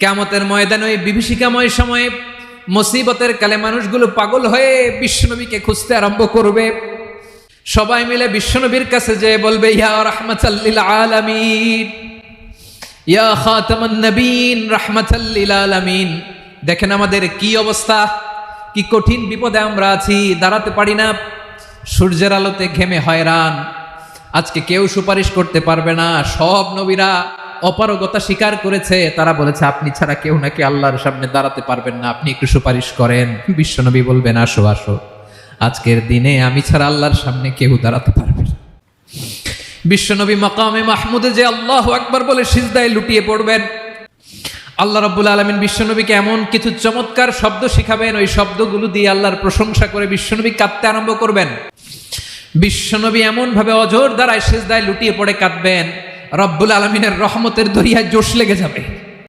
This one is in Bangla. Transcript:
কিয়ামতের ময়দানে ওই বিভীষিকাময় সময়ে মুসিবতের কালে মানুষগুলো পাগল হয়ে বিশ্বনবীকে খুঁজতে আরম্ভ করবে। সবাই মিলে বিশ্বনবীর কাছে যেয়ে বলবে, ইয়া রাহমাতাল লিল আলামিন, ইয়া খাতামান নবীন, রাহমাতাল লিল আলামিন। দেখেন আমাদের কি অবস্থা, কি কঠিন বিপদে আমরা আছি, দাঁড়াতে পারি না, সূর্যের আলোতে ঘেমে হয়রান। আজকে কেউ সুপারিশ করতে পারবে না। সব নবীরা অপারগতা স্বীকার করেছে, তারা বলেছে আপনি ছাড়া কেউ নাকি আল্লাহর সামনে দাঁড়াতে পারবেন না, আপনি একটু সুপারিশ করেন। বিশ্বনবী বলবেন, আসো আসো, আজকের দিনে আমি ছাড়া আল্লাহর সামনে কেউ দাঁড়াতে পারবে না। বিশ্বনবী মাকামে মাহমুদে যে আল্লাহু আকবার বলে সিজদায় লুটিয়ে পড়বেন। আল্লাহ রাব্বুল আলামিন বিশ্বনবীকে এমন কিছু চমৎকার শব্দ শিখাবেন, ওই শব্দগুলো দিয়ে আল্লাহর প্রশংসা করে বিশ্বনবী কাঁদতে আরম্ভ করবেন। বিশ্বনবী এমন ভাবে অজর দ্বারায় সিজদায় লুটিয়ে পড়ে কাঁদবেন, রব্বুল আলামিনের রহমতের দরিয়ায় জোশ লেগে যাবে।